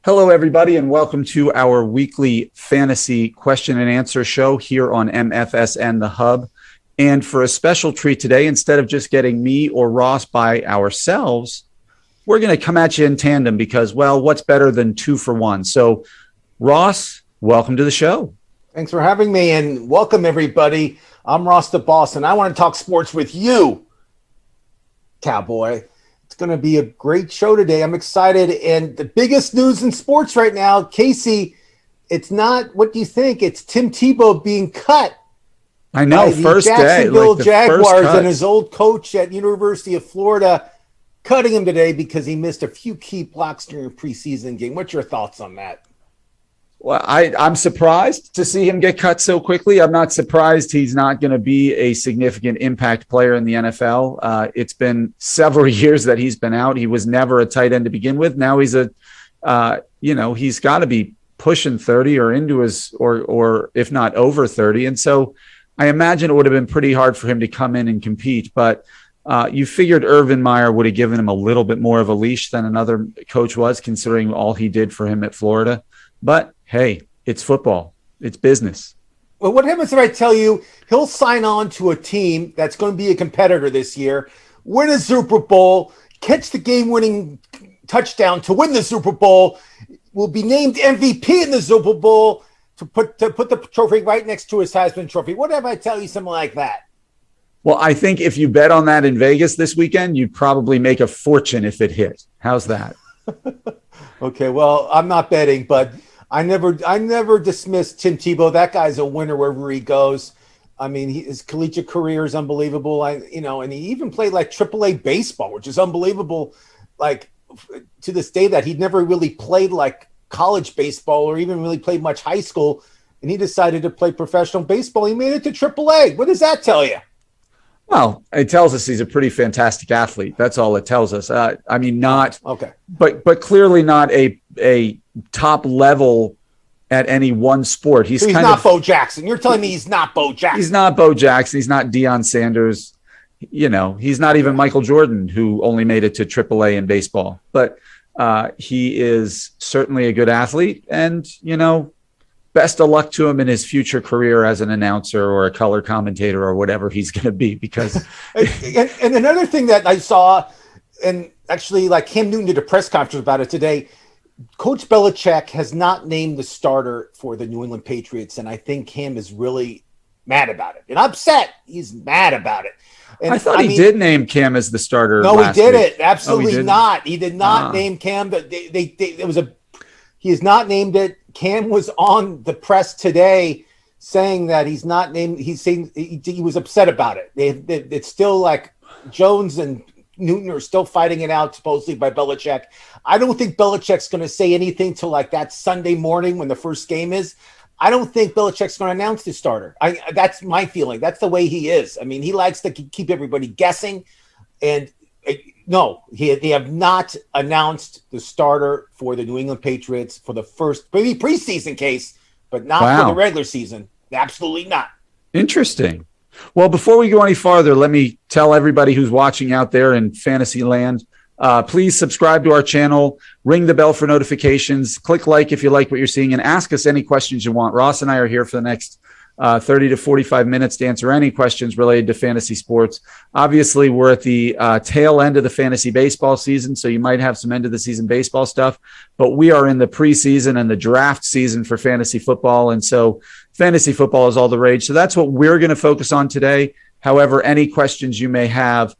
Hello, everybody, and welcome to our weekly fantasy question and answer show here on MFSN, the hub. And for a special treat today, instead of just getting me or Ross by ourselves, we're going to come at you in tandem because, well, what's better than two for one? So, Ross, welcome to the show. Thanks for having me, and welcome, everybody. I'm Ross the Boss, and I want to talk sports with you, Cowboy. It's going to be a great show today. I'm excited. And the biggest news in sports right now, Kasey, it's not what you think. It's Tim Tebow being cut. I know, first day. Jacksonville Jaguars and his old coach at University of Florida cutting him today because he missed a few key blocks during a preseason game. What's your thoughts on that? Well, I'm surprised to see him get cut so quickly. I'm not surprised he's not going to be a significant impact player in the NFL. It's been several years that he's been out. He was never a tight end to begin with. Now he's he's got to be pushing 30 or into his, or if not over 30. And so I imagine it would have been pretty hard for him to come in and compete. But you figured Urban Meyer would have given him a little bit more of a leash than another coach was, considering all he did for him at Florida. But hey, it's football. It's business. Well, what happens if I tell you he'll sign on to a team that's going to be a competitor this year, win a Super Bowl, catch the game-winning touchdown to win the Super Bowl, will be named MVP in the Super Bowl to put the trophy right next to his Heisman Trophy? What if I tell you something like that? Well, I think if you bet on that in Vegas this weekend, you'd probably make a fortune if it hit. How's that? Okay, well, I'm not betting, but I never dismiss Tim Tebow. That guy's a winner wherever he goes. I mean, his collegiate career is unbelievable. And he even played like AAA baseball, which is unbelievable. Like to this day, that he'd never really played like college baseball or even really played much high school. And he decided to play professional baseball. He made it to AAA. What does that tell you? Well, it tells us he's a pretty fantastic athlete. That's all it tells us. Okay, but clearly not a top level at any one sport. He's not Bo Jackson. You're telling me he's not Bo Jackson. He's not Bo Jackson. He's not Deion Sanders. He's not even Michael Jordan, who only made it to AAA in baseball. But he is certainly a good athlete, and best of luck to him in his future career as an announcer or a color commentator or whatever he's going to be. Because and another thing that I saw, and actually like Cam Newton did a press conference about it today, Coach Belichick has not named the starter for the New England Patriots, and I think Cam is really mad about it and upset. He's mad about it. And I thought he did name Cam as the starter. No, he did week. It. Absolutely not. He did not name Cam. He has not named it. Cam was on the press today saying that he's not named. He's saying he was upset about it. It's still like Jones and Newton are still fighting it out, supposedly by Belichick. I don't think Belichick's going to say anything till like that Sunday morning when the first game is. I don't think Belichick's going to announce the starter. That's my feeling. That's the way he is. I mean, he likes to keep everybody guessing. And no, they have not announced the starter for the New England Patriots for the first, maybe preseason case, but not for the regular season. Absolutely not. Interesting. Well, before we go any farther, let me tell everybody who's watching out there in fantasy land, please subscribe to our channel, ring the bell for notifications, click like if you like what you're seeing, and ask us any questions you want. Ross and I are here for the next 30 to 45 minutes to answer any questions related to fantasy sports. Obviously, we're at the tail end of the fantasy baseball season, so you might have some end of the season baseball stuff, but we are in the preseason and the draft season for fantasy football, and so fantasy football is all the rage. So that's what we're going to focus on today. However, any questions you may have,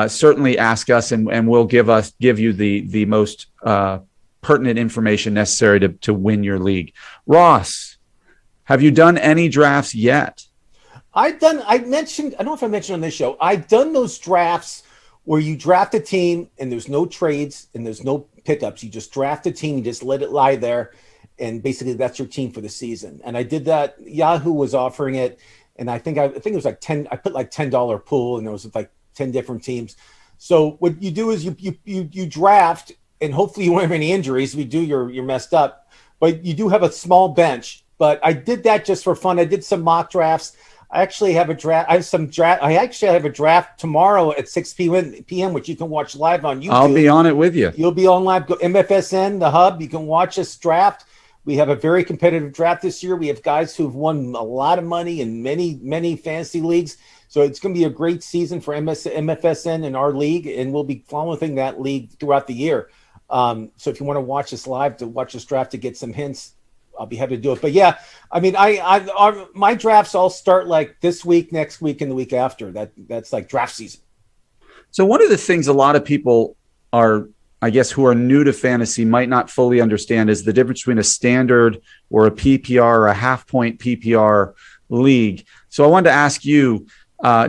certainly ask us, and we'll give you the most pertinent information necessary to win your league. Ross, have you done any drafts yet? I don't know if I mentioned on this show, I've done those drafts where you draft a team and there's no trades and there's no pickups. You just draft a team, you just let it lie there, and basically that's your team for the season. And I did that. Yahoo was offering it, and I think it was like 10. I put like $10 pool, and there was like 10 different teams. So what you do is you draft, and hopefully you won't have any injuries. If you do, you're messed up. But you do have a small bench. But I did that just for fun. I did some mock drafts. I actually have a draft. I actually have a draft tomorrow at 6 p.m., which you can watch live on YouTube. I'll be on it with you. You'll be on live. Go MFSN, the hub. You can watch us draft. We have a very competitive draft this year. We have guys who've won a lot of money in many fantasy leagues. So it's going to be a great season for MFSN in our league, and we'll be following that league throughout the year. So if you want to watch us live, to watch us draft, to get some hints, I'll be happy to do it. But yeah, I mean, my drafts all start like this week, next week, and the week after. That's like draft season. So one of the things a lot of people are, I guess, who are new to fantasy might not fully understand is the difference between a standard or a PPR or a half-point PPR league. So I wanted to ask you,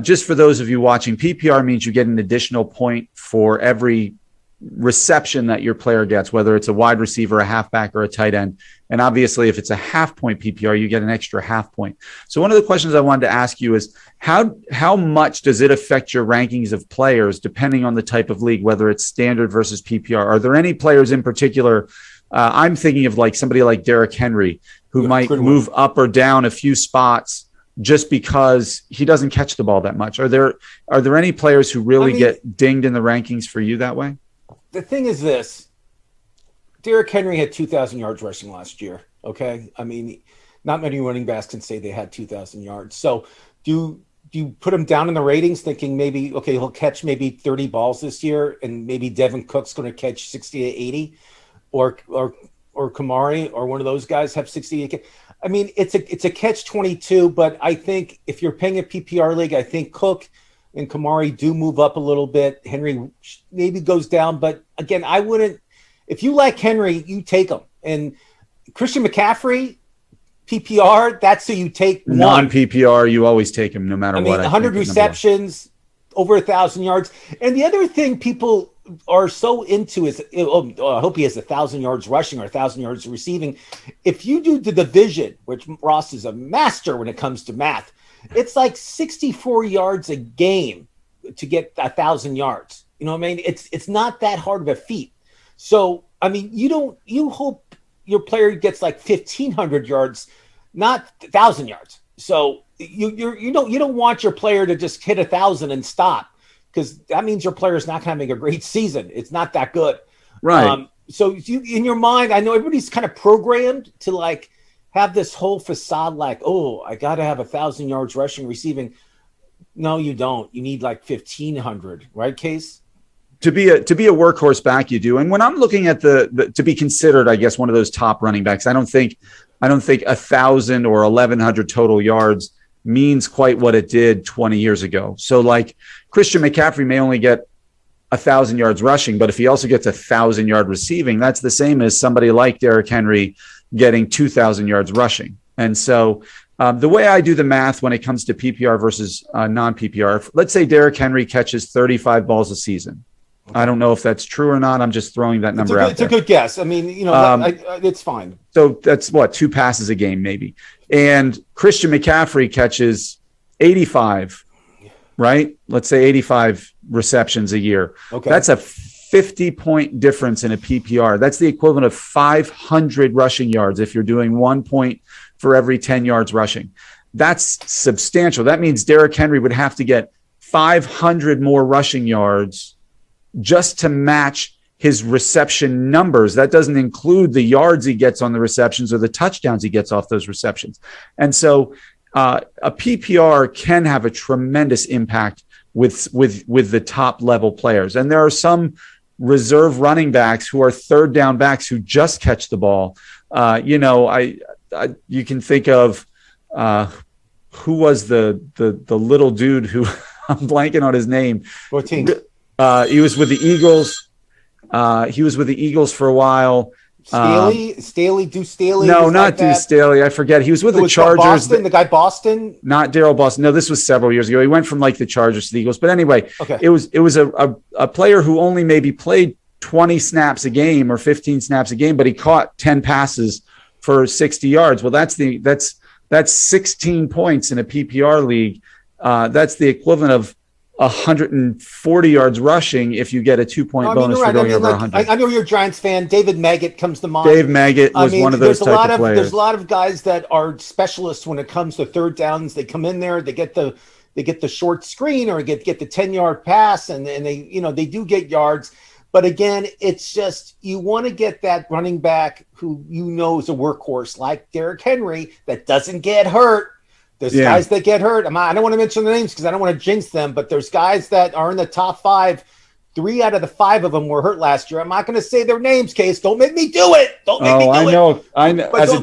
just for those of you watching, PPR means you get an additional point for every reception that your player gets, whether it's a wide receiver, a halfback, or a tight end. And obviously, if it's a half-point PPR, you get an extra half point. So one of the questions I wanted to ask you is, how much does it affect your rankings of players depending on the type of league, whether it's standard versus PPR? Are there any players in particular? I'm thinking of like somebody like Derrick Henry, who might move up or down a few spots just because he doesn't catch the ball that much. Are there any players who really get dinged in the rankings for you that way? The thing is this: Derrick Henry had 2,000 yards rushing last year. Okay, I mean, not many running backs can say they had 2,000 yards. So do you put him down in the ratings, thinking maybe he'll catch maybe 30 balls this year, and maybe Devin Cook's going to catch 60 to 80, or Kamari or one of those guys have 60? I mean, it's a catch-22. But I think if you're paying a PPR league, I think Cook and Kamari do move up a little bit. Henry maybe goes down, but again, I wouldn't. If you like Henry, you take him. And Christian McCaffrey, PPR, that's who you take. Non-PPR, you always take him no matter what. 100 receptions, over 1,000 yards. And the other thing people are so into is, I hope he has 1,000 yards rushing or 1,000 yards receiving. If you do the division, which Ross is a master when it comes to math, it's like 64 yards a game to get 1,000 yards. You know what I mean? It's not that hard of a feat. So, I mean, you hope your player gets like 1,500 yards, not 1,000 yards. So you don't want your player to just hit 1,000 and stop, because that means your player is not going to make a great season. It's not that good. Right. So in your mind, I know everybody's kind of programmed to like have this whole facade like, oh, I got to have 1,000 yards rushing, receiving. No, you don't. You need like 1,500, right, Case? To be a workhorse back, you do. And when I'm looking at the to be considered, I guess, one of those top running backs, I don't think 1,000 or 1,100 total yards means quite what it did 20 years ago. So like Christian McCaffrey may only get 1,000 yards rushing, but if he also gets 1,000 yard receiving, that's the same as somebody like Derrick Henry getting 2,000 yards rushing. And so the way I do the math when it comes to PPR versus non-PPR, let's say Derrick Henry catches 35 balls a season. I don't know if that's true or not. I'm just throwing that number out there. It's a good guess. I mean, it's fine. So that's what, 2 passes a game maybe. And Christian McCaffrey catches 85, right? Let's say 85 receptions a year. Okay. That's a 50-point difference in a PPR. That's the equivalent of 500 rushing yards if you're doing 1 point for every 10 yards rushing. That's substantial. That means Derrick Henry would have to get 500 more rushing yards just to match his reception numbers. That doesn't include the yards he gets on the receptions or the touchdowns he gets off those receptions. And so a PPR can have a tremendous impact with the top level players. And there are some reserve running backs who are third down backs who just catch the ball. You can think of who was the little dude who I'm blanking on his name. 14. He was with the Eagles. He was with the Eagles for a while. Staley? No, not Deuce Staley. I forget. He was with the Chargers. Boston, the guy Boston? Not Daryl Boston. No, this was several years ago. He went from like the Chargers to the Eagles. But anyway, okay. It was a player who only maybe played 20 snaps a game or 15 snaps a game, but he caught 10 passes for 60 yards. Well, that's 16 points in a PPR league. That's the equivalent 140 yards rushing if you get a 2-point bonus for going over 100. I know you're a Giants fan. David Maggott comes to mind. Dave Maggott was one of those type of players. There's a lot of guys that are specialists when it comes to third downs. They come in there, they get the short screen or get the 10-yard pass, and they do get yards. But again, it's just you want to get that running back who is a workhorse like Derrick Henry that doesn't get hurt. There's guys that get hurt. I don't want to mention the names because I don't want to jinx them, but there's guys that are in the top 5. 3 out of the 5 of them were hurt last year. I'm not going to say their names, Case. Don't make me do it. Don't make me do it. I know. As a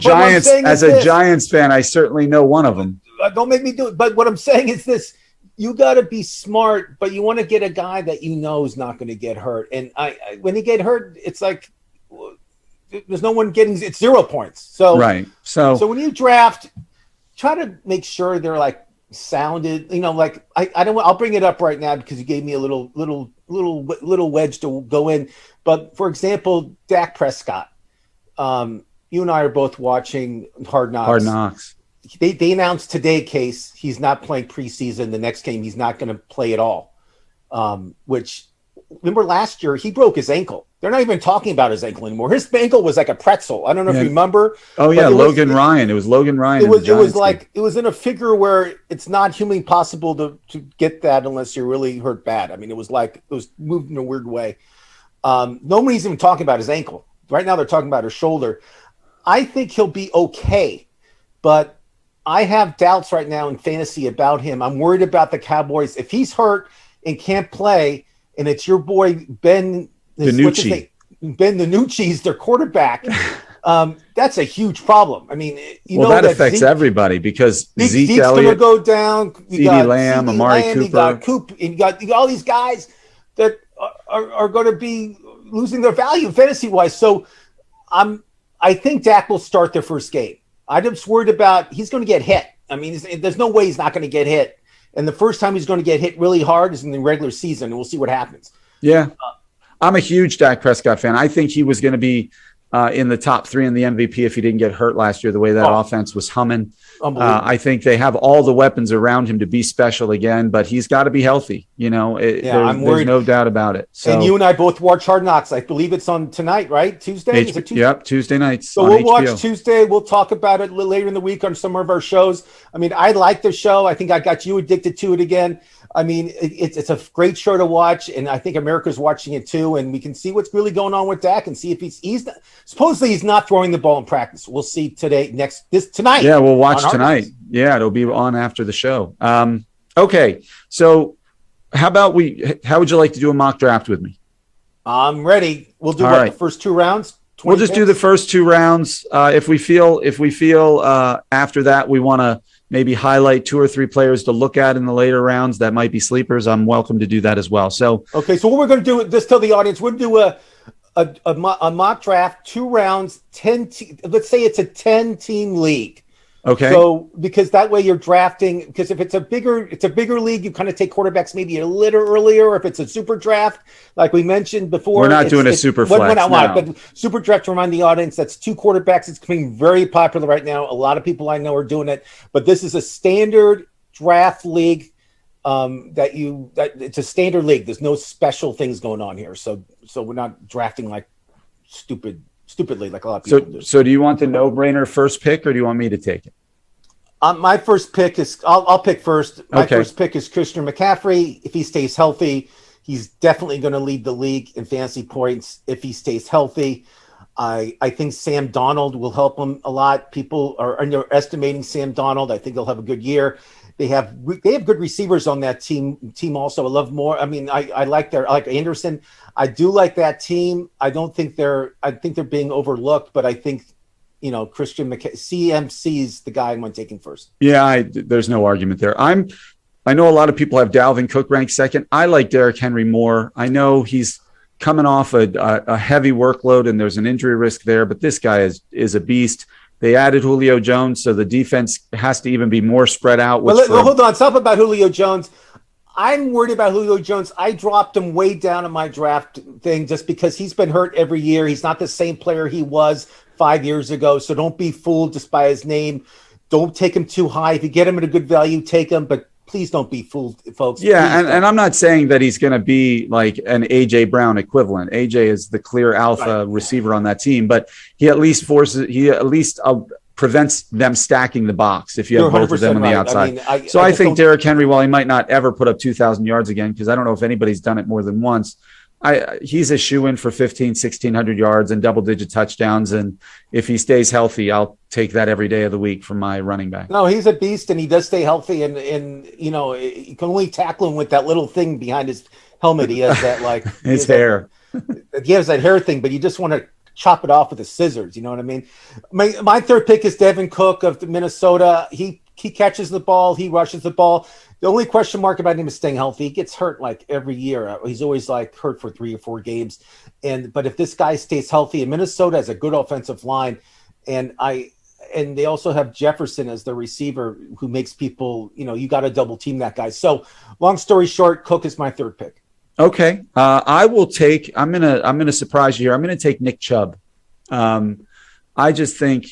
Giants fan, I certainly know one of them. Don't make me do it. But what I'm saying is this. You got to be smart, but you want to get a guy that is not going to get hurt. And when he get hurt, it's like there's no one getting – it's 0 points. So right. So when you draft – try to make sure they're like sounded, I'll bring it up right now because you gave me a little wedge to go in. But for example, Dak Prescott, you and I are both watching Hard Knocks. They announced today, Case, he's not playing preseason. The next game, he's not going to play at all. Which, remember last year, he broke his ankle. They're not even talking about his ankle anymore. His ankle was like a pretzel. I don't know if you remember. Oh yeah, Logan Ryan. It was Logan Ryan. It was in a figure where it's not humanly possible to get that unless you're really hurt bad. I mean, it was moved in a weird way. Nobody's even talking about his ankle. Right now they're talking about his shoulder. I think he'll be okay, but I have doubts right now in fantasy about him. I'm worried about the Cowboys. If he's hurt and can't play, and it's your boy Ben DiNucci's their quarterback, that's a huge problem. I mean, that affects everybody because Zeke Elliott going to go down. CeeDee Lamb, Amari Cooper. You got Coop, and you got all these guys that are going to be losing their value fantasy-wise. So I think Dak will start their first game. I'm just worried about he's going to get hit. I mean, there's no way he's not going to get hit. And the first time he's going to get hit really hard is in the regular season, and we'll see what happens. Yeah. I'm a huge Dak Prescott fan. I think he was going to be in the top 3 in the MVP if he didn't get hurt last year, the way that offense was humming. I think they have all the weapons around him to be special again, but he's got to be healthy. There's no doubt about it. So, and you and I both watch Hard Knocks. I believe it's on tonight, right? Tuesday? Is it Tuesday? Yep, Tuesday nights. So we'll watch Tuesday. We'll talk about it later in the week on some of our shows. I mean, I like the show. I think I got you addicted to it again. I mean, it's a great show to watch, and I think America's watching it too. And we can see what's really going on with Dak and see if he's supposedly he's not throwing the ball in practice. We'll see tonight. Yeah, we'll watch tonight. Yeah, it'll be on after the show. Okay, so how would you like to do a mock draft with me? I'm ready. We'll do the first 2 rounds. We'll just do the first 2 rounds. If we feel after that we want to maybe highlight 2 or 3 players to look at in the later rounds that might be sleepers, I'm welcome to do that as well. So okay, so what we're going to do, just tell the audience, we're going to do a mock draft, 2 rounds, 10. Let's say it's a 10-team league. Okay. So because that way you're drafting, because if it's a bigger league, you kind of take quarterbacks maybe a little earlier. If it's a super draft, like we mentioned before, we're not doing a super flex. But super draft, to remind the audience, that's 2 quarterbacks. It's becoming very popular right now. A lot of people I know are doing it, but this is a standard draft league. It's a standard league. There's no special things going on here. So we're not drafting like stupidly like a lot of people do. So do you want the no-brainer first pick, or do you want me to take it? My first pick is I'll pick first. My first pick is Christian McCaffrey. If he stays healthy, he's definitely going to lead the league in fantasy points if he stays healthy. I think Sam Darnold will help him a lot. People are underestimating Sam Darnold. I think he'll have a good year. They have good receivers on that team also. I love more. I mean, I like Anderson. I do like that team. I think they're being overlooked, but I think, Christian CMC is the guy I'm taking first. Yeah, there's no argument there. I know a lot of people have Dalvin Cook ranked second. I like Derrick Henry more. I know he's coming off a heavy workload and there's an injury risk there, but this guy is a beast. They added Julio Jones, so the defense has to even be more spread out. Hold on. Stop about Julio Jones. I'm worried about Julio Jones. I dropped him way down in my draft thing just because he's been hurt every year. He's not the same player he was 5 years ago, so don't be fooled just by his name. Don't take him too high. If you get him at a good value, take him, but Please don't be fooled, folks. Yeah, and I'm not saying that he's going to be like an A.J. Brown equivalent. A.J. is the clear alpha receiver on that team, but he at least prevents them stacking the box if you have both of them on the outside. I think Derrick Henry, while he might not ever put up 2,000 yards again, because I don't know if anybody's done it more than once, he's a shoo-in for 1,600 yards and double-digit touchdowns. And if he stays healthy, I'll take that every day of the week from my running back. No, he's a beast, and he does stay healthy. And you know, you can only tackle him with that little thing behind his helmet. He has that, like... his hair. He has that hair thing, but you just want to chop it off with the scissors. You know what I mean? My third pick is Devin Cook of Minnesota. He catches the ball. He rushes the ball. The only question mark about him is staying healthy. He gets hurt like every year. He's always like hurt for 3 or 4 games. But if this guy stays healthy, and Minnesota has a good offensive line, and they also have Jefferson as the receiver who makes people, you know, you got to double team that guy. So long story short, Cook is my third pick. Okay. I'm going to surprise you here. I'm going to take Nick Chubb. I just think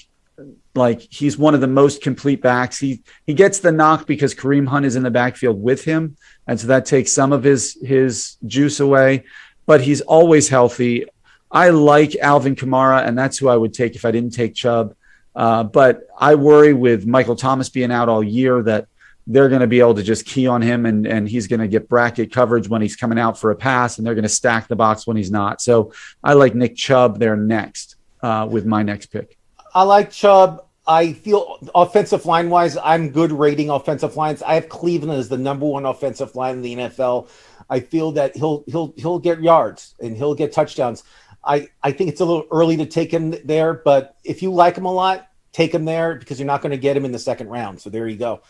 like he's one of the most complete backs. He gets the knock because Kareem Hunt is in the backfield with him. And so that takes some of his juice away, but he's always healthy. I like Alvin Kamara, and that's who I would take if I didn't take Chubb. But I worry with Michael Thomas being out all year that they're going to be able to just key on him and he's going to get bracket coverage when he's coming out for a pass, and they're going to stack the box when he's not. So I like Nick Chubb there next with my next pick. I like Chubb. I feel offensive line wise, I'm good rating offensive lines. I have Cleveland as the number 1 offensive line in the NFL. I feel that he'll get yards and he'll get touchdowns. I think it's a little early to take him there, but if you like him a lot, take him there because you're not going to get him in the second round. So there you go.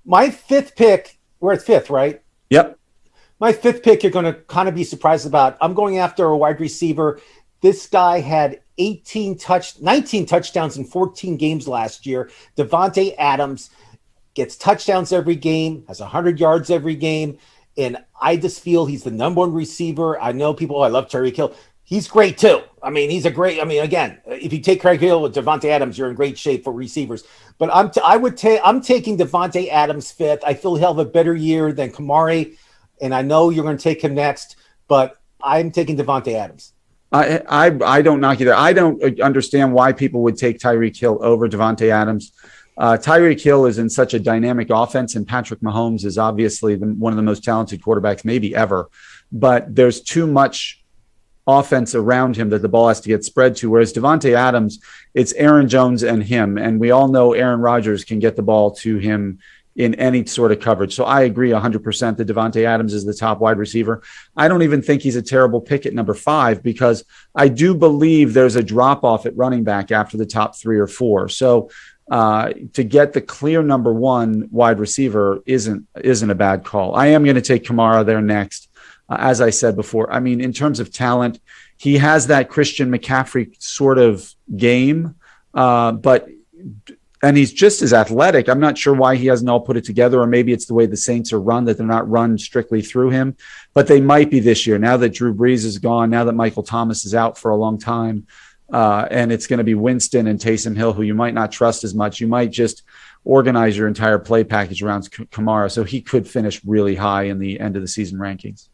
My 5th pick, we're at 5th, right? Yep. My 5th pick, you're going to kind of be surprised about. I'm going after a wide receiver. This guy had 19 touchdowns in 14 games last year. Devontae Adams gets touchdowns every game, has 100 yards every game. And I just feel he's the number 1 receiver. I know people, I love Tyreek Hill. He's great too. I mean, again, if you take Craig Hill with Devontae Adams, you're in great shape for receivers. But I'm taking Devontae Adams 5th. I feel he'll have a better year than Kamari, and I know you're going to take him next, but I'm taking Devontae Adams. I don't knock you there. I don't understand why people would take Tyreek Hill over Devontae Adams. Tyreek Hill is in such a dynamic offense, and Patrick Mahomes is obviously one of the most talented quarterbacks maybe ever. But there's too much offense around him that the ball has to get spread to. Whereas Devontae Adams, it's Aaron Jones and him. And we all know Aaron Rodgers can get the ball to him in any sort of coverage. So I agree 100% that Devontae Adams is the top wide receiver. I don't even think he's a terrible pick at number 5 because I do believe there's a drop off at running back after the top 3 or 4. So to get the clear number 1 wide receiver isn't a bad call. I am going to take Kamara there next. As I said before, I mean, in terms of talent, he has that Christian McCaffrey sort of game, and he's just as athletic. I'm not sure why he hasn't all put it together, or maybe it's the way the Saints are run that they're not run strictly through him, but they might be this year. Now that Drew Brees is gone, now that Michael Thomas is out for a long time, and it's going to be Winston and Taysom Hill, who you might not trust as much. You might just organize your entire play package around Kamara, so he could finish really high in the end of the season rankings.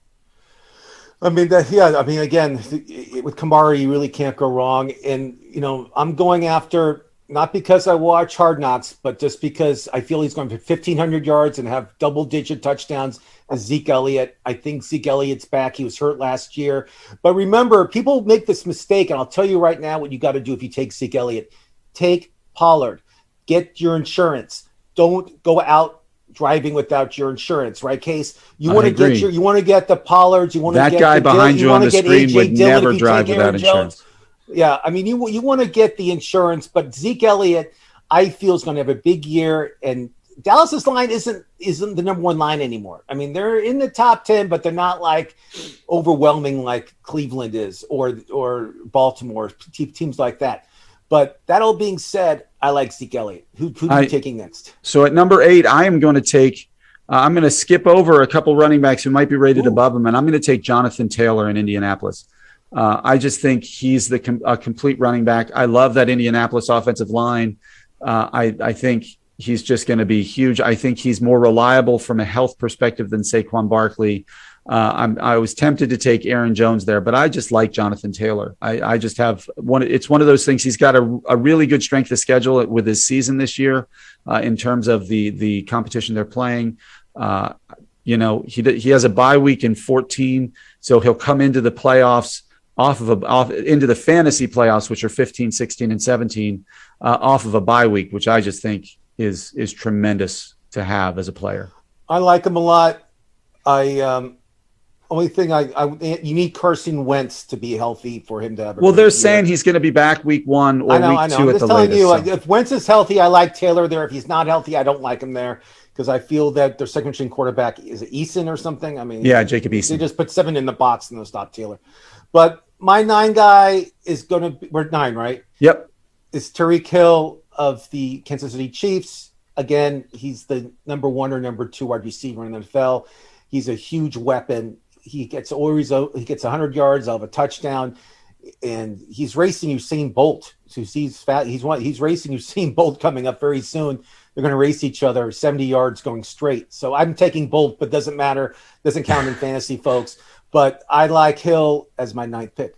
Again, with Kamara, you really can't go wrong. And, you know, I'm going after, not because I watch Hard Knocks, but just because I feel he's going to 1,500 yards and have double-digit touchdowns as Zeke Elliott. I think Zeke Elliott's back. He was hurt last year. But remember, people make this mistake, and I'll tell you right now what you got to do if you take Zeke Elliott. Take Pollard. Get your insurance. Don't go out driving without your insurance, right, Case? You want to get the Pollards. You want to get that guy behind you on the screen would never drive without insurance. Yeah, I mean, you want to get the insurance, but Zeke Elliott, I feel, is going to have a big year, and Dallas's line isn't the number 1 line anymore. I mean, they're in the top 10, but they're not like overwhelming like Cleveland is or Baltimore, teams like that. But that all being said, I like Zeke Elliott. Who are you taking next? So at number 8, I am going to take I'm going to skip over a couple running backs who might be rated above him, and I'm going to take Jonathan Taylor in Indianapolis. I just think he's a complete running back. I love that Indianapolis offensive line. I think he's just going to be huge. I think he's more reliable from a health perspective than Saquon Barkley. I was tempted to take Aaron Jones there, but I just like Jonathan Taylor. I just have one. It's one of those things. He's got a really good strength of schedule with his season this year in terms of the competition they're playing. He has a bye week in 14, so he'll come into the playoffs into the fantasy playoffs, which are 15, 16, and 17, off of a bye week, which I just think is tremendous to have as a player. I like him a lot. Only thing you need Carson Wentz to be healthy for him to have. They're saying he's going to be back week 1 or week 2 at the latest. I'm just telling you, if Wentz is healthy, I like Taylor there. If he's not healthy, I don't like him there because I feel that their second string quarterback is it Eason or something. I mean, yeah, Jacob Eason. They just put 7 in the box and they'll stop Taylor. But my 9 guy is going to be, we're 9, right? Yep. Is Tyreek Hill of the Kansas City Chiefs. Again, he's the number 1 or number 2 wide receiver in the NFL. He's a huge weapon. He gets 100 yards of a touchdown, and he's racing Usain Bolt. So he's racing Usain Bolt coming up very soon. They're going to race each other 70 yards going straight. So I'm taking Bolt, but doesn't matter. Doesn't count in fantasy, folks. But I like Hill as my 9th pick.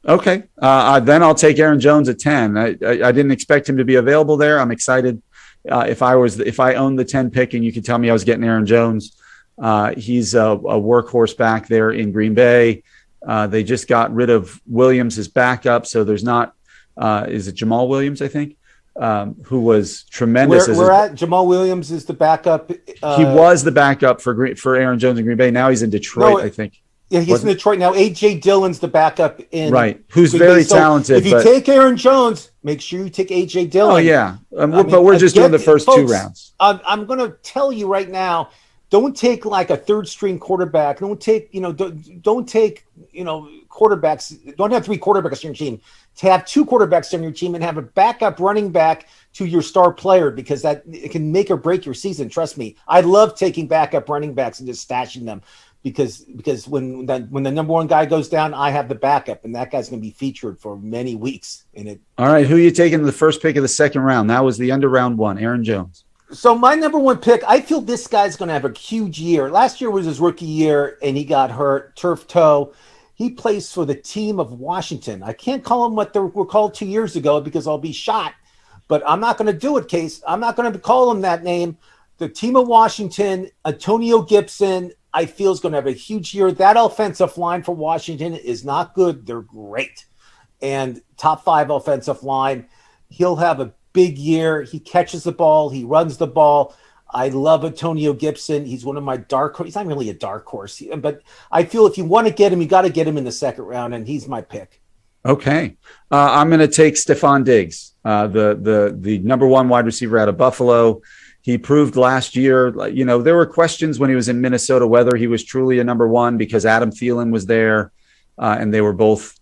Okay. Then I'll take Aaron Jones at 10. I didn't expect him to be available there. I'm excited. If I owned the 10 pick and you could tell me I was getting Aaron Jones, he's a workhorse back there in Green Bay. They just got rid of Williams as backup. So there's not, is it Jamal Williams, I think, who was tremendous. Jamal Williams is the backup. He was the backup for Aaron Jones in Green Bay. Now he's in Detroit, I think. Yeah, he's in Detroit now. A.J. Dillon's the backup in right, who's very talented. If you take Aaron Jones, make sure you take A.J. Dillon. Oh yeah, but we're just doing the first folks, 2 rounds. I'm going to tell you right now, don't take like a third string quarterback. Don't take quarterbacks. Don't have 3 quarterbacks on your team. To have 2 quarterbacks on your team and have a backup running back to your star player because that it can make or break your season. Trust me, I love taking backup running backs and just stashing them. Because when the number 1 guy goes down, I have the backup, and that guy's going to be featured for many weeks in it. All right, who are you taking the first pick of the second round? That was the end of round 1, Aaron Jones. So my number 1 pick, I feel this guy's going to have a huge year. Last year was his rookie year, and he got hurt, turf toe. He plays for the team of Washington. I can't call him what they were called 2 years ago because I'll be shot, but I'm not going to do it, Case. I'm not going to call him that name. The team of Washington, Antonio Gibson, I feel is going to have a huge year. That offensive line for Washington is not good. They're great. And top 5 offensive line. He'll have a big year. He catches the ball. He runs the ball. I love Antonio Gibson. He's one of my dark horse. He's not really a dark horse, but I feel if you want to get him, you got to get him in the second round, and he's my pick. Okay. I'm going to take Stephon Diggs, the number 1 wide receiver out of Buffalo. He proved last year, there were questions when he was in Minnesota whether he was truly a number 1 because Adam Thielen was there, and they were both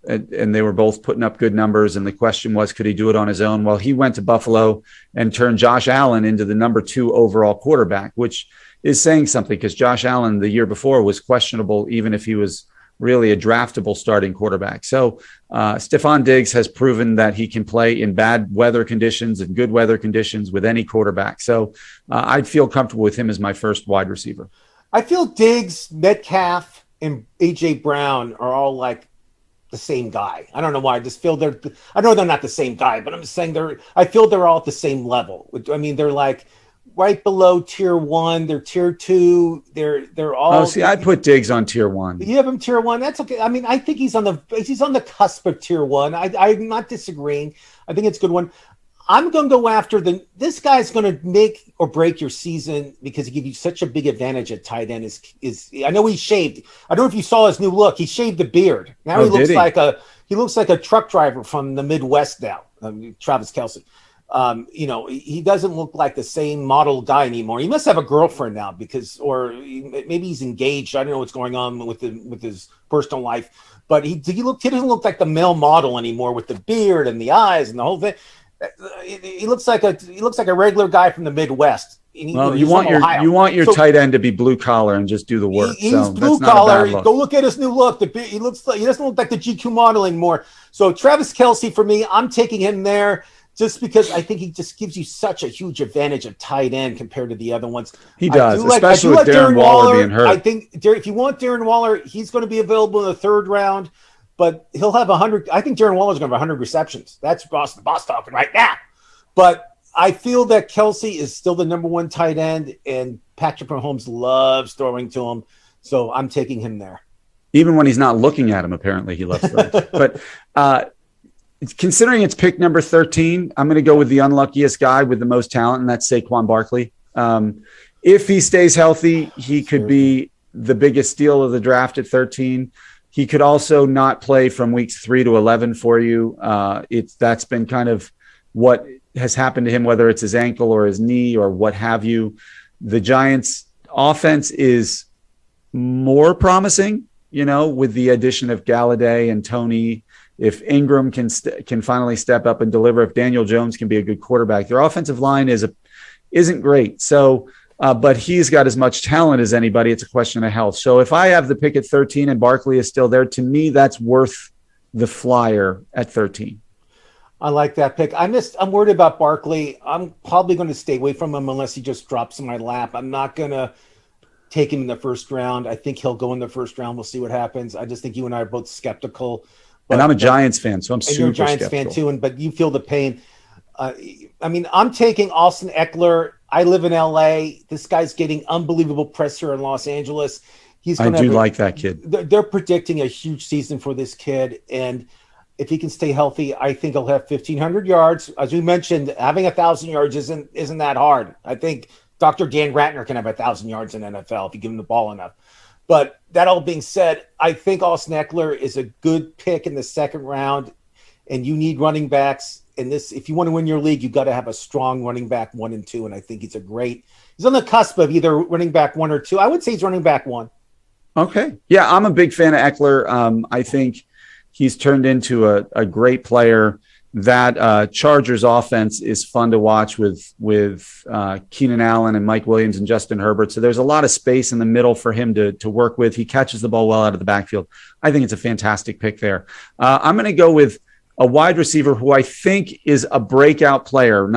putting up good numbers. And the question was, could he do it on his own? Well, he went to Buffalo and turned Josh Allen into the number 2 overall quarterback, which is saying something because Josh Allen the year before was questionable, even if he was really a draftable starting quarterback. So Stephon Diggs has proven that he can play in bad weather conditions and good weather conditions with any quarterback. So I'd feel comfortable with him as my first wide receiver. I feel Diggs, Metcalf, and A.J. Brown are all like the same guy. I don't know why. I just feel I know they're not the same guy, but I'm just saying I feel they're all at the same level. I mean, they're like right below tier 1. They're tier 2. They're all. Oh, see, I put Diggs on tier 1. You have him tier 1. That's okay. I mean, I think he's on the cusp of tier 1. I'm not disagreeing. I think it's a good one. I'm going to go after this guy's going to make or break your season because he gives you such a big advantage at tight end. I know he shaved. I don't know if you saw his new look. He shaved the beard. Now he looks like a truck driver from the Midwest now. Travis Kelce. He doesn't look like the same model guy anymore. He must have a girlfriend now or maybe he's engaged. I don't know what's going on with his personal life, but he doesn't look like the male model anymore with the beard and the eyes and the whole thing. He looks like a regular guy from the Midwest. You want your tight end to be blue collar and just do the work. He's blue collar. Go look at his new look. He doesn't look like the GQ model anymore. So Travis Kelce for me, I'm taking him there just because I think he just gives you such a huge advantage of tight end compared to the other ones. He does, especially with Darren Waller being hurt. I think if you want Darren Waller, he's going to be available in the third round, but he'll have 100. I think Darren Waller's going to have 100 receptions. That's boss talking right now. But I feel that Kelce is still the number one tight end, and Patrick Mahomes loves throwing to him. So I'm taking him there. Even when he's not looking at him, apparently he loves throwing. But considering it's pick number 13, I'm going to go with the unluckiest guy with the most talent, and that's Saquon Barkley. If he stays healthy, he could be the biggest steal of the draft at 13. He could also not play from weeks 3 to 11 for you. That's been kind of what has happened to him, whether it's his ankle or his knee or what have you. The Giants' offense is more promising, with the addition of Galladay and Toney. If Ingram can finally step up and deliver, if Daniel Jones can be a good quarterback, their offensive line isn't great. So, but he's got as much talent as anybody. It's a question of health. So if I have the pick at 13 and Barkley is still there, to me, that's worth the flyer at 13. I like that pick. I'm worried about Barkley. I'm probably going to stay away from him unless he just drops in my lap. I'm not going to take him in the first round. I think he'll go in the first round. We'll see what happens. I just think you and I are both skeptical. And I'm a Giants fan, so I'm super you're a Giants skeptical. fan too, but you feel the pain. I'm taking Austin Eckler. I live in LA. This guy's getting unbelievable press here in Los Angeles. I do like that kid. They're predicting a huge season for this kid, and if he can stay healthy, I think he'll have 1,500 yards. As we mentioned, having 1,000 yards isn't that hard. I think Dr. Dan Ratner can have 1,000 yards in NFL if you give him the ball enough. But that all being said, I think Austin Eckler is a good pick in the second round, and you need running backs. And if you want to win your league, you've got to have a strong running back 1 and 2. And I think he's on the cusp of either running back 1 or 2. I would say he's running back 1. Okay. Yeah, I'm a big fan of Eckler. I think he's turned into a great player. That Chargers offense is fun to watch with Keenan Allen and Mike Williams and Justin Herbert. So there's a lot of space in the middle for him to work with. He catches the ball well out of the backfield. I think it's a fantastic pick there. I'm going to go with a wide receiver who I think is a breakout player.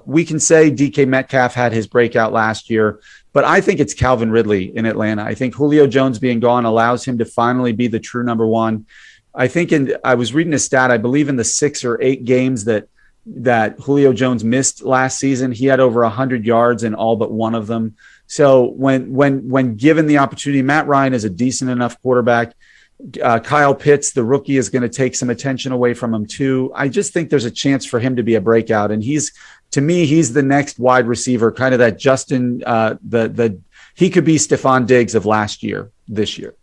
We can say DK Metcalf had his breakout last year, but I think it's Calvin Ridley in Atlanta. I think Julio Jones being gone allows him to finally be the true number one. I think I was reading a stat, I believe in the 6 or 8 games that Julio Jones missed last season, he had over 100 yards in all but one of them. So when given the opportunity, Matt Ryan is a decent enough quarterback. Kyle Pitts, the rookie, is going to take some attention away from him too. I just think there's a chance for him to be a breakout. And to me, he's the next wide receiver, kind of that Justin, he could be Stephon Diggs of this year.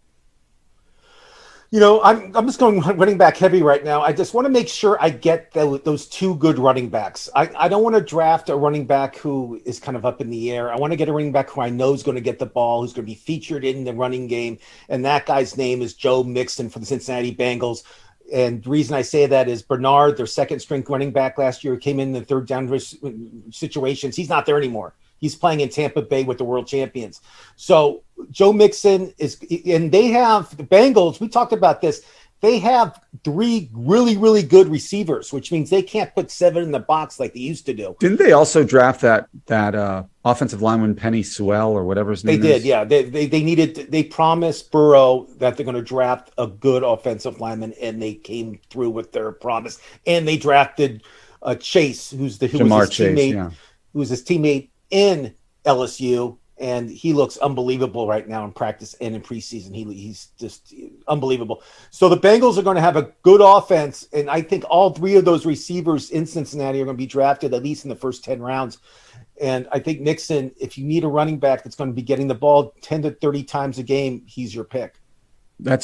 I'm just going running back heavy right now. I just want to make sure I get those 2 good running backs. I don't want to draft a running back who is kind of up in the air. I want to get a running back who I know is going to get the ball, who's going to be featured in the running game. And that guy's name is Joe Mixon for the Cincinnati Bengals. And the reason I say that is Bernard, their second string running back last year, came in the third down situations. He's not there anymore. He's playing in Tampa Bay with the world champions. So Joe Mixon and they have the Bengals. We talked about this. They have 3 really, really good receivers, which means they can't put 7 in the box like they used to do. Didn't they also draft that offensive lineman Penny Sewell or whatever his name is? They did, yeah. They promised Burrow that they're going to draft a good offensive lineman, and they came through with their promise. And they drafted Chase, who was his teammate in LSU, and he looks unbelievable right now in practice and in preseason. He's just unbelievable. So the Bengals are going to have a good offense, and I think all 3 of those receivers in Cincinnati are going to be drafted at least in the first 10 rounds. And I think Mixon, if you need a running back that's going to be getting the ball 10 to 30 times a game, he's your pick. I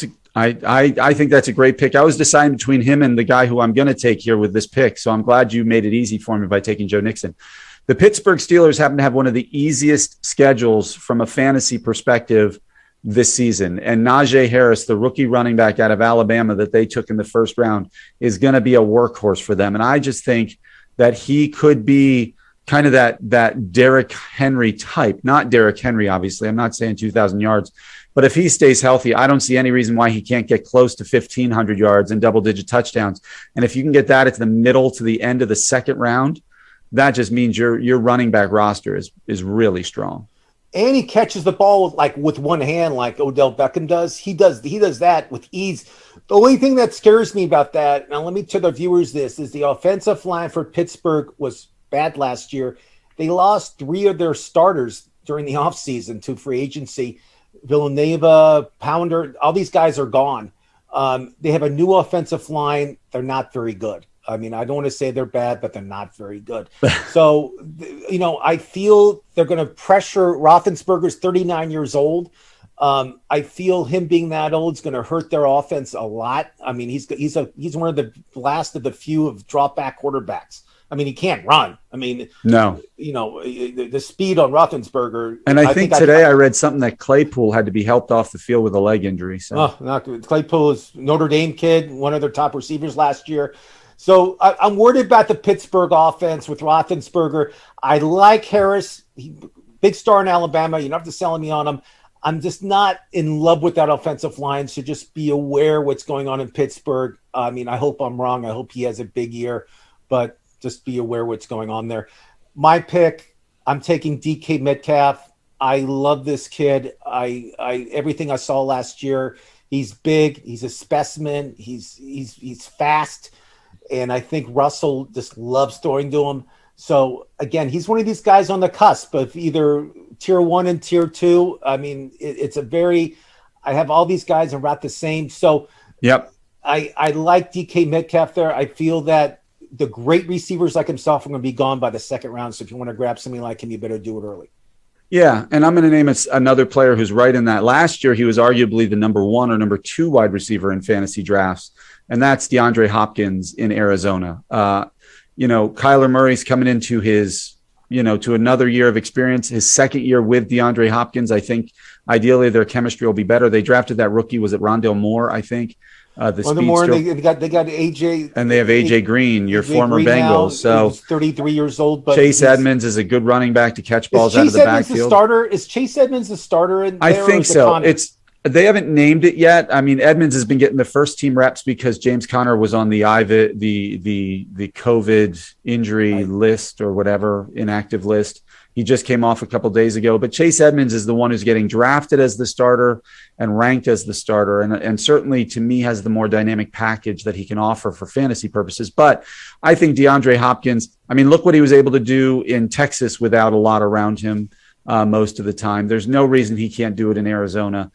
think that's a great pick. I was deciding between him and the guy who I'm going to take here with this pick, so I'm glad you made it easy for me by taking Joe Mixon. The Pittsburgh Steelers happen to have one of the easiest schedules from a fantasy perspective this season. And Najee Harris, the rookie running back out of Alabama that they took in the first round, is going to be a workhorse for them. And I just think that he could be kind of that Derrick Henry type, not Derrick Henry, obviously. I'm not saying 2,000 yards, but if he stays healthy, I don't see any reason why he can't get close to 1,500 yards and double-digit touchdowns. And if you can get that at the middle to the end of the second round, that just means your running back roster is really strong. And he catches the ball with one hand, like Odell Beckham does. He does that with ease. The only thing that scares me about that, now let me tell the viewers this, is the offensive line for Pittsburgh was bad last year. They lost 3 of their starters during the offseason to free agency. Villanova, Pounder, all these guys are gone. They have a new offensive line. They're not very good. I mean, I don't want to say they're bad, but they're not very good. So, I feel they're going to pressure. Roethlisberger's 39 years old. I feel him being that old is going to hurt their offense a lot. I mean, he's one of the last of the few of drop back quarterbacks. I mean, he can't run. I mean, no, the speed on Roethlisberger. And I think today I read something that Claypool had to be helped off the field with a leg injury. So, Claypool is Notre Dame kid, one of their top receivers last year. So I'm worried about the Pittsburgh offense with Roethlisberger. I like Harris, big star in Alabama. You don't have to sell me on him. I'm just not in love with that offensive line. So just be aware what's going on in Pittsburgh. I mean, I hope I'm wrong. I hope he has a big year, but just be aware what's going on there. My pick, I'm taking DK Metcalf. I love this kid. I everything I saw last year. He's big. He's a specimen. He's fast. And I think Russell just loves throwing to him. So, again, he's one of these guys on the cusp of either tier 1 and tier 2. I mean, I have all these guys around the same. So, yep. I like DK Metcalf there. I feel that the great receivers like himself are going to be gone by the second round. So, if you want to grab somebody like him, you better do it early. Yeah, and I'm going to name another player who's right in that. Last year, he was arguably the number 1 or number 2 wide receiver in fantasy drafts, and that's DeAndre Hopkins in Arizona. Kyler Murray's coming into his, to another year of experience, his second year with DeAndre Hopkins. I think ideally their chemistry will be better. They drafted that rookie, was it Rondale Moore, I think? The Moore, they got AJ, and they have AJ Green, your former Green Bengals. So 33 years old. But Chase Edmonds is a good running back to catch balls out of the backfield. Is Chase Edmonds the starter? I think so. They haven't named it yet. I mean, Edmonds has been getting the first team reps because James Conner was on the COVID injury list or whatever, inactive list. He just came off a couple of days ago. But Chase Edmonds is the one who's getting drafted as the starter and ranked as the starter. And certainly, to me, has the more dynamic package that he can offer for fantasy purposes. But I think DeAndre Hopkins, I mean, look what he was able to do in Texas without a lot around him most of the time. There's no reason he can't do it in Arizona.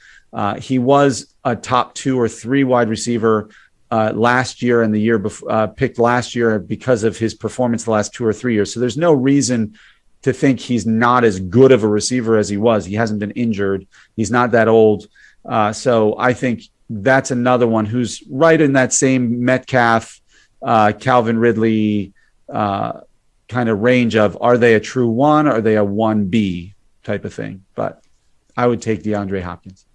He was a top 2 or 3 wide receiver last year and the year before, picked last year because of his performance the last 2 or 3 years. So there's no reason to think he's not as good of a receiver as he was. He hasn't been injured. He's not that old. So I think that's another one who's right in that same Metcalf, Calvin Ridley kind of range of, are they a true 1? Or are they a 1B type of thing? But I would take DeAndre Hopkins.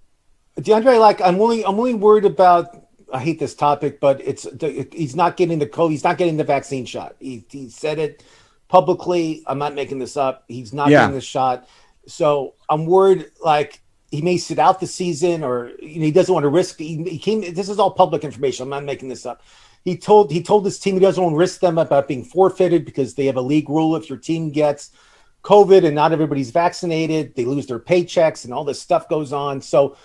DeAndre, I'm only worried about, I hate this topic, but he's not getting the vaccine shot. He said it publicly. I'm not making this up. He's not getting the shot. So I'm worried, he may sit out the season, or he doesn't want to risk. He came. This is all public information. I'm not making this up. He told his team he doesn't want to risk them about being forfeited because they have a league rule. If your team gets COVID and not everybody's vaccinated, they lose their paychecks and all this stuff goes on. So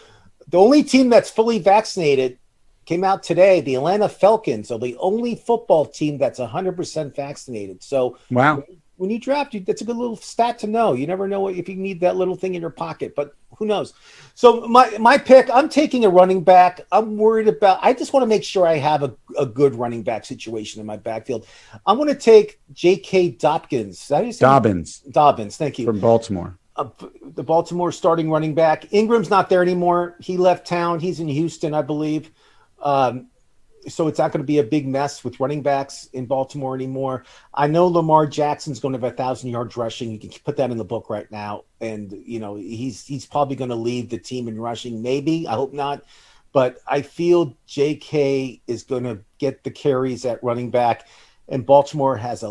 the only team that's fully vaccinated came out today, the Atlanta Falcons are the only football team that's 100% vaccinated. So wow. When you draft, that's a good little stat to know. You never know if you need that little thing in your pocket, but who knows? So my pick, I'm taking a running back. I'm worried about, I just want to make sure I have a good running back situation in my backfield. I'm going to take J.K. Dobbins. Dobbins, thank you. From Baltimore. The Baltimore starting running back. Ingram's not there anymore. He left town. He's in Houston, I believe. So it's not going to be a big mess with running backs in Baltimore anymore. I know Lamar Jackson's going to have 1,000 yards rushing. You can put that in the book right now. And, he's probably going to lead the team in rushing. Maybe. I hope not. But I feel JK is going to get the carries at running back. And Baltimore has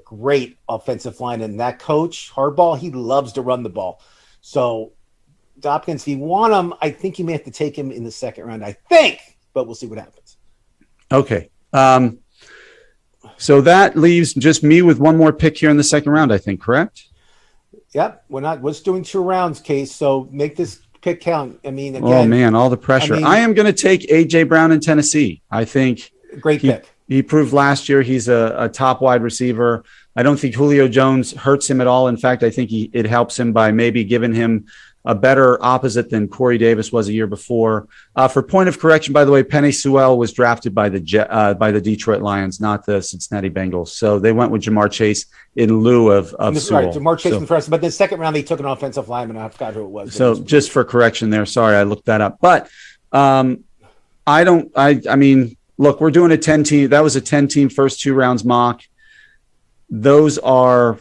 great offensive line. And that coach, Harbaugh, he loves to run the ball. So Hopkins, if you want him, I think you may have to take him in the second round, I think. But we'll see what happens. Okay. So that leaves just me with one more pick here in the second round, I think, correct? Yep. We're doing 2 rounds, Case. So make this pick count. I mean, again. Oh, man, all the pressure. I am going to take A.J. Brown in Tennessee. I think great pick. He proved last year he's a top wide receiver. I don't think Julio Jones hurts him at all. In fact, I think it helps him by maybe giving him a better opposite than Corey Davis was a year before. For point of correction, by the way, Penei Sewell was drafted by the Detroit Lions, not the Cincinnati Bengals. So they went with Jamar Chase in lieu of Sewell. Right, Jamar Chase in the first, but the second round they took an offensive lineman. I forgot who it was. So just for correction there, sorry, I looked that up. But I mean, look, we're doing a 10-team. That was a 10-team first 2 rounds mock. Those are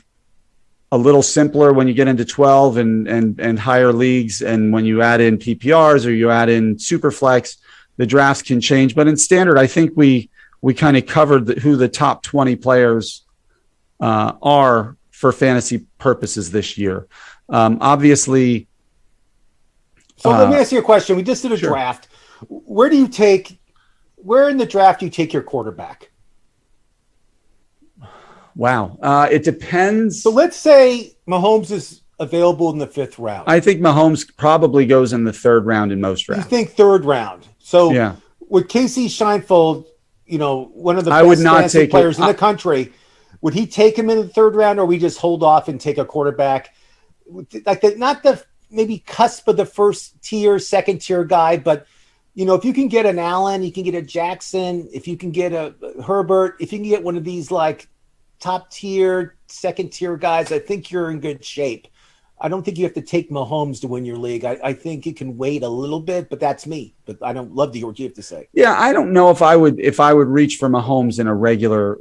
a little simpler when you get into 12 and higher leagues. And when you add in PPRs or you add in Superflex, the drafts can change. But in standard, I think we kind of covered who the top 20 players are for fantasy purposes this year. Obviously. So let me ask you a question. We just did a draft. Where in the draft do you take your quarterback? Wow. It depends. So let's say Mahomes is available in the 5th round. I think Mahomes probably goes in the 3rd round in most drafts. You think 3rd round. So with Casey Scheinfeld, one of the best fantasy players in the country, would he take him in the 3rd round, or we just hold off and take a quarterback? Not the maybe cusp of the first tier, second tier guy, but if you can get an Allen, you can get a Jackson, if you can get a Herbert, if you can get one of these top tier, second tier guys, I think you're in good shape. I don't think you have to take Mahomes to win your league. I think you can wait a little bit, but that's me. But I don't love to hear what you have to say. Yeah, I don't know if I would reach for Mahomes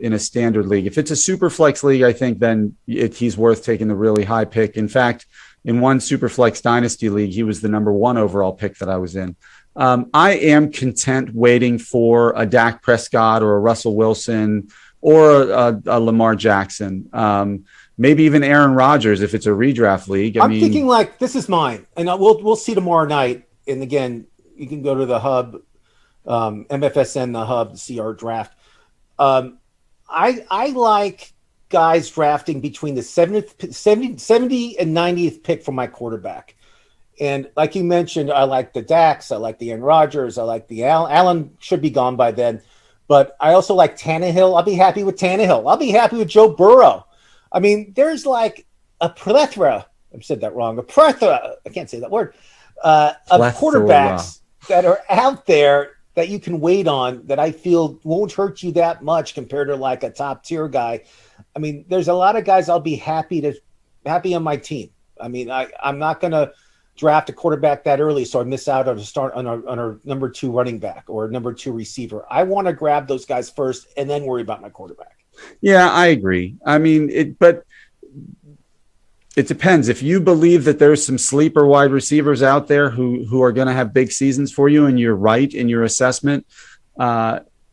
in a standard league. If it's a super flex league, I think then he's worth taking the really high pick. In fact, in one super flex dynasty league, he was the number 1 overall pick that I was in. I am content waiting for a Dak Prescott or a Russell Wilson or a Lamar Jackson, maybe even Aaron Rodgers if it's a redraft league. I'm thinking this is mine, and we'll see tomorrow night. And again, you can go to the hub, MFSN, the hub, to see our draft. I like guys drafting between the 70 and 90th pick for my quarterback. And like you mentioned, I like the Daks, I like the Aaron Rodgers, I like the Allen should be gone by then. But I also like Tannehill. I'll be happy with Tannehill. I'll be happy with Joe Burrow. I mean, there's a plethora. I've said that wrong. A plethora. I can't say that word. Of quarterbacks that are out there that you can wait on that I feel won't hurt you that much compared to a top tier guy. I mean, there's a lot of guys I'll be happy on my team. I mean, I'm not going to draft a quarterback that early, so I miss out on a start on our number 2 running back or number 2 receiver. I want to grab those guys first and then worry about my quarterback. Yeah, I agree. I mean, but it depends. If you believe that there's some sleeper wide receivers out there who are going to have big seasons for you, and you're right in your assessment,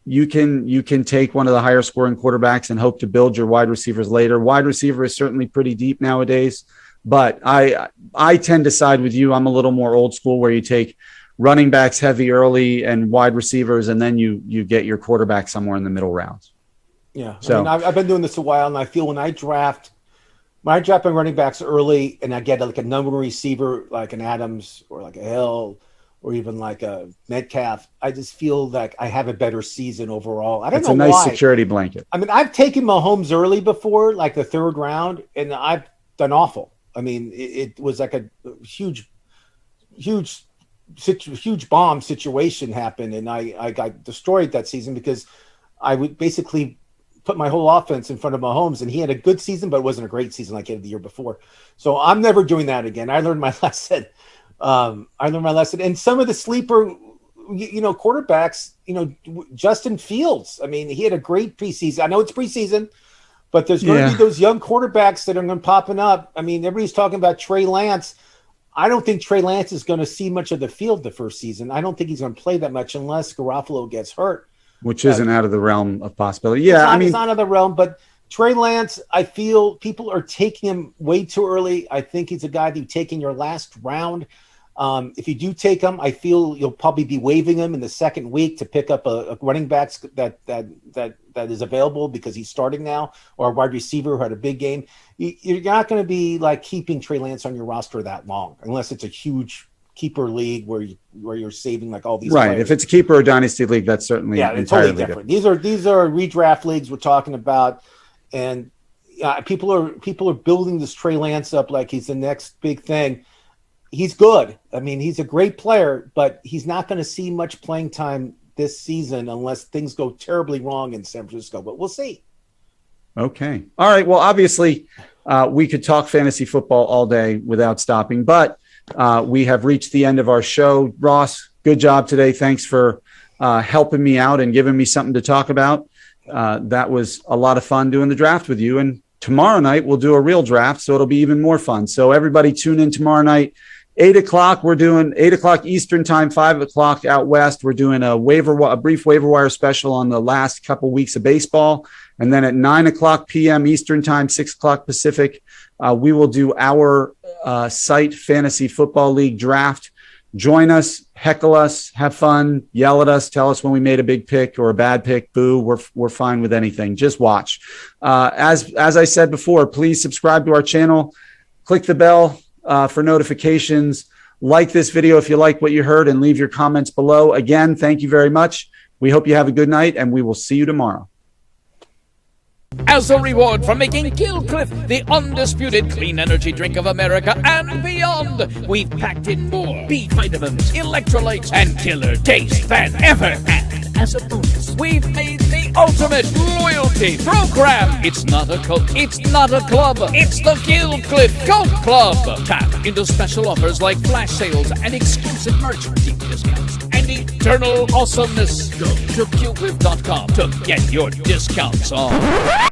you can take one of the higher scoring quarterbacks and hope to build your wide receivers later. Wide receiver is certainly pretty deep nowadays. But I tend to side with you. I'm a little more old school where you take running backs heavy early and wide receivers, and then you get your quarterback somewhere in the middle rounds. Yeah. So I've been doing this a while, and I feel when I draft my running backs early and I get a number receiver like an Adams or like a Hill or even like a Metcalf, I just feel like I have a better season overall. I don't know why. It's a nice security blanket. I mean, I've taken Mahomes early before, like the 3rd round, and I've done awful. I mean, it was like a huge bomb situation happened, and I got destroyed that season because I would basically put my whole offense in front of Mahomes, and he had a good season, but it wasn't a great season like he had the year before. So I'm never doing that again. I learned my lesson. And some of the sleeper, quarterbacks, Justin Fields. I mean, he had a great preseason. I know it's preseason, but there's going to be those young quarterbacks that are going to popping up. I mean, everybody's talking about Trey Lance. I don't think Trey Lance is going to see much of the field the first season. I don't think he's going to play that much unless Garoppolo gets hurt. which isn't out of the realm of possibility. Yeah, it's not out of the realm, but Trey Lance, I feel people are taking him way too early. I think he's a guy that you take in your last round. If you do take him, I feel you'll probably be waiving him in the second week to pick up a running back that is available because he's starting now, or a wide receiver who had a big game. You're not going to be like keeping Trey Lance on your roster that long, unless it's a huge keeper league where you're saving like all these right players. If it's a keeper or dynasty league, that's certainly it's totally different. These are redraft leagues we're talking about, and people are building this Trey Lance up like he's the next big thing. He's good. I mean, he's a great player, but he's not going to see much playing time this season unless things go terribly wrong in San Francisco, but we'll see. Okay. All right. Well, obviously, we could talk fantasy football all day without stopping, but we have reached the end of our show. Ross, good job today. Thanks for helping me out and giving me something to talk about. That was a lot of fun doing the draft with you. And tomorrow night, we'll do a real draft, so it'll be even more fun. So everybody tune in tomorrow night. 8 o'clock, we're doing 8 o'clock Eastern time, 5 o'clock out west. We're doing a brief waiver wire special on the last couple weeks of baseball. And then at 9 o'clock p.m. Eastern time, 6 o'clock Pacific, we will do our site fantasy football league draft. Join us, heckle us, have fun, yell at us, tell us when we made a big pick or a bad pick. Boo, we're fine with anything. Just watch. As I said before, please subscribe to our channel, click the bell for notifications. Like this video if you like what you heard, and leave your comments below. Again, thank you very much. We hope you have a good night, and we will see you tomorrow. As a reward for making Killcliff the undisputed clean energy drink of America and beyond, we've packed in more B vitamins, electrolytes, and killer taste than ever. And as a bonus, we've made the ultimate loyalty program. It's not a cult, it's not a club, it's the Killcliff Cult Club. Tap into special offers like flash sales and exclusive merch, deep discounts, and eternal awesomeness. Go to Killcliff.com to get your discounts on.